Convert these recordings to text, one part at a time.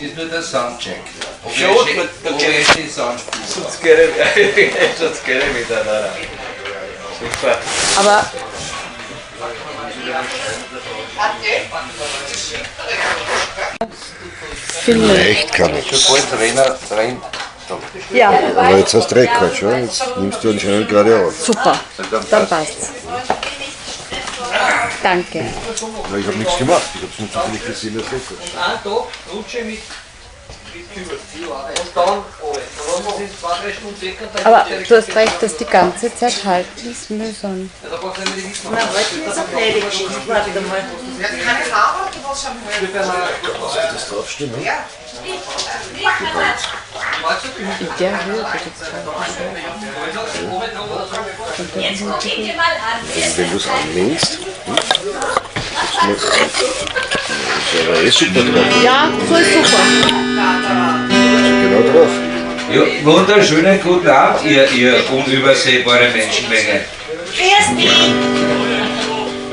ist nur der Soundcheck. Ob Schon, ich den Sound sonst geht es miteinander. Super. Aber Leicht kann ich. Sobald Trainer rein. ja, Aber jetzt hast du Rekord schon, jetzt nimmst du anscheinend gerade auf. super. Dann passt's. Danke. Ja, ich habe nichts gemacht, ich habe es nur zufällig gesehen, dass Rekord. Ah, da, Rutsche mit Kübel. Und dann lassen Sie es 2-3 Stunden weg und dann... Aber du hast recht, dass die ganze Zeit halten ist mühsam. Ja, da brauchst du nicht die Wissen. Na, heute ist auch gnädig. Warte mal. Ja, keine Farbe, du musst schon Soll das draufstehen, ne? Ja. In der Höhe wird jetzt Jetzt guck ich dir mal an. Also wenn du es anlehnst, das ist aber eh super drauf. Ja, so ist super. Genau drauf. Ja, wunderschönen guten Abend, ihr unübersehbare Menschenmenge.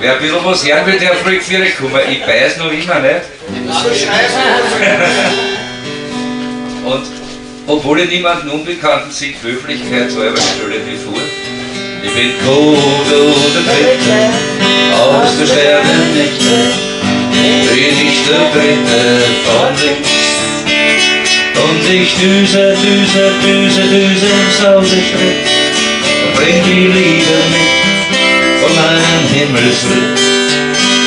Wer ein bisschen was hören will, der früh 4 kommen. Ich beiß noch immer nicht. Und obwohl ich niemanden Unbekannten sehe, Höflichkeit halber stelle ich mich vor. Ich bin Kodo der Dritte aus der Sternenlichte. Bin ich der Dritte von links. Und ich düse im Sausestritt und bring die Liebe mit von meinem Himmelsritt.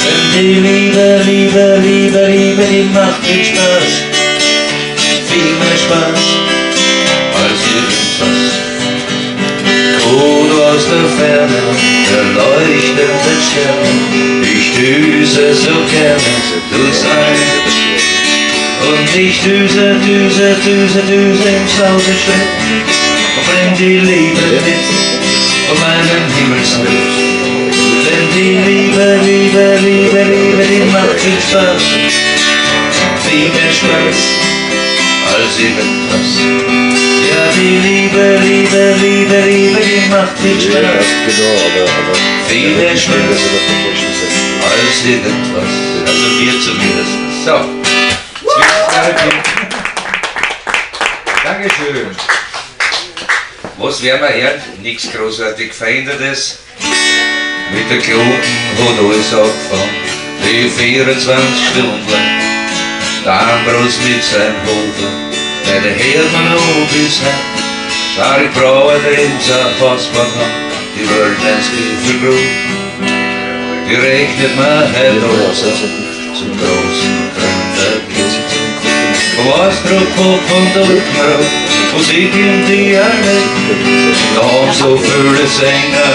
Denn die Liebe, die macht viel Spaß, viel mehr Spaß als irgendwas. Kodo aus der Ferne, der leuchtende Stern, ich düse so gerne durchs All. Und ich düse im Sausestritt und bring die Liebe mit von meinem Himmelsritt. Denn die Liebe, die macht viel Spaß, viel mehr Spaß als irgendwas. Ja, die Liebe, die macht viel Spaß, Genau, aber viel mehr Spaß als irgendwas. Also wir zumindest. So. Dankeschön. Was werden wir hören? Nichts großartig Verändertes. Mit der Glocken hat alles angefangen. Die 24 Stunden lang. Der Ambros mit seinem Hofer. Bei der Hermann noch bis heim. Schau, ich brauche den Fassbahn haben. Die Welt ins Gipfelgrund. Die rechnet mir heute alles zum großen Fremderkind. Vom Austropop und Ulkmark, Musik im Dialekt. Da haben so viele Sänger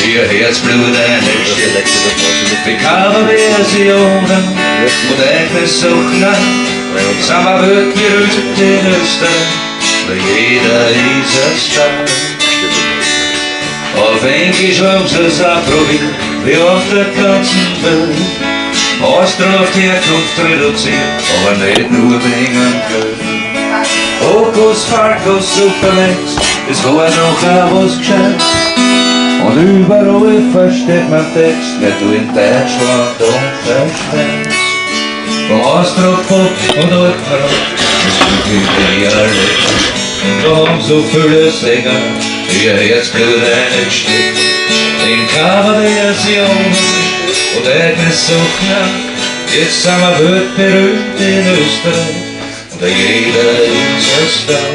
ihr Herzblut eingestellt. Wie Coverversionen und eigene Sachen an, sind wir weltberühmt in Österreich, weil jeder ist ein Star. Auf Englisch haben sie es auch probiert, wie auf der ganzen Welt. Austro auf die Herkunft reduziert, aber nicht nur wegen dem Geld. Hokus, Falkus, Superlex, es war noch auch was Gescheites. Und überall versteht man Text, wer du in Deutschland verstehst. Vom Austropop und Altmark, das sind die Dialekt. Da haben so viele Sänger ihr Herzblut eingesteckt. In Coverversionen und eigene Sachen an. Jetzt sind wir weltberühmt in Österreich und jeder ist ein Star.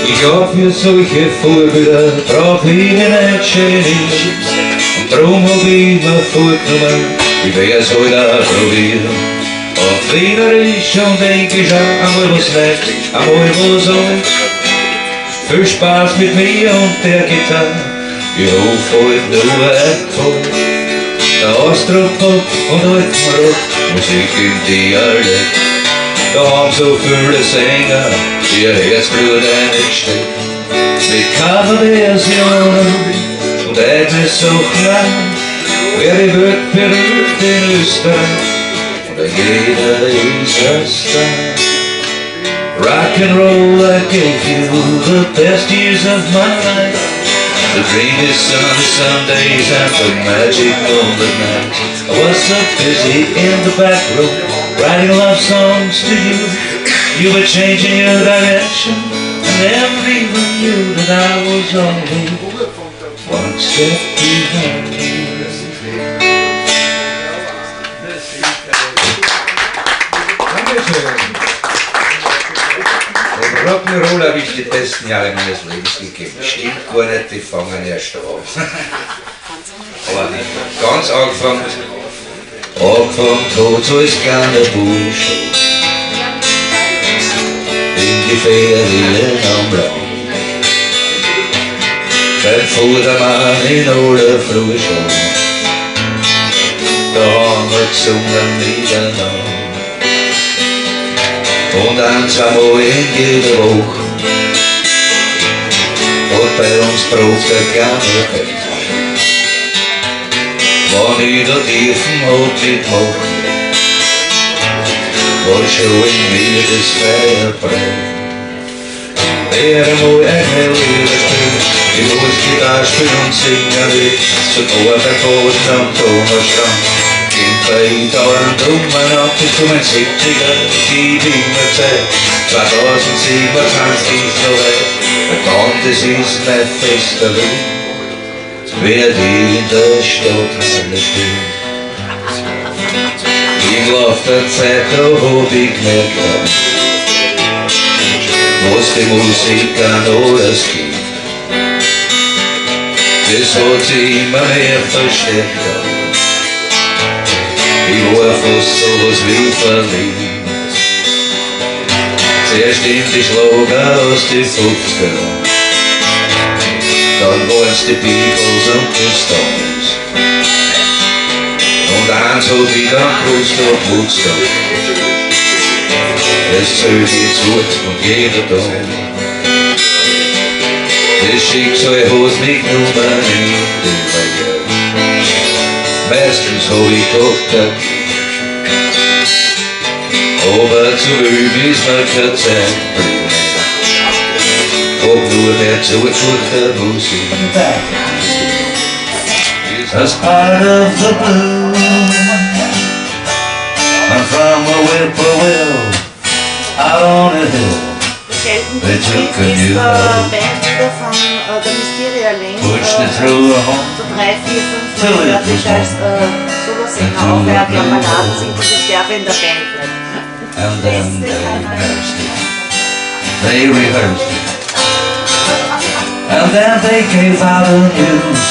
Ich glaub, für solche Vorbilder brauch ich nicht genieren. Und drum hab ich mir vorgenommen, ich werd's heute auch probieren. Auf Wienerisch und Englisch einmal was Neues, einmal was Altes. Viel Spaß mit mir und der Gitarre. Ich ruf heute nur ein Chor. Der Austropop und Altmark, Musik im Dialekt. Da haben so viele Sänger ihr Herzblut eingesteckt. Mit Coverversionen und eigene Sachen an, wer die Welt berührt in Österreich, und jeder ist ein Star. Rock'n'roll, I gave you the best years of my life. The greatest sunny Sundays and the magic moonlit nights. I was so busy in the back room, writing love songs to you. You were changing your direction and then leaving you that I was only one step behind you. Rock'n'Roll habe ich die besten Jahre meines Lebens gegeben. Stimmt gar nicht, die fangen erst an. Aber nicht ganz angefangen hat so als kleiner Bursche in die Ferien am Land. Beim Vordermann in aller Früh schon, da haben wir gesungen miteinander. Und einmal in jeder Woche hat bei uns Brot der kleine Fest. Wenn ich da tiefen hat mitmacht, war schon in mir das Feuer brennt. Wer einmal ein Helllieder spielt, ich muss Gitarre spielen und singen will, sogar bei Post am Donnerstand. Ging dauernd umeinander bis zu meinen 70er, die immer Zeit. 2027 ist noch weit, und dann, das ist mein fester Wille, werd ich in der Stadthalle spielen. Im Lauf der Zeit, da hab ich gemerkt, was die Musik an alles gibt. Das hat sich immer mehr verstärkt. Ich war fast sowas wie verliebt. Zuerst in die Schlager aus die 50er, dann waren's die Beatles und die Stones. Und eins hab ich dann gewusst auf Woodstock, es zählt jetzt gut und jeder Tag. Das Schicksal hat mich nur nicht übergeben. Meistens hab ich gehabt, aber zu üben ist mir keine Zeit geblieben. Hab nur mehr zugeschaut der Musik. As part of the blue, I'm from a whippoorwill out on a hill. They took a new road, pushed it through a home, till it was home. And then they rehearsed it, and then they gave out the news.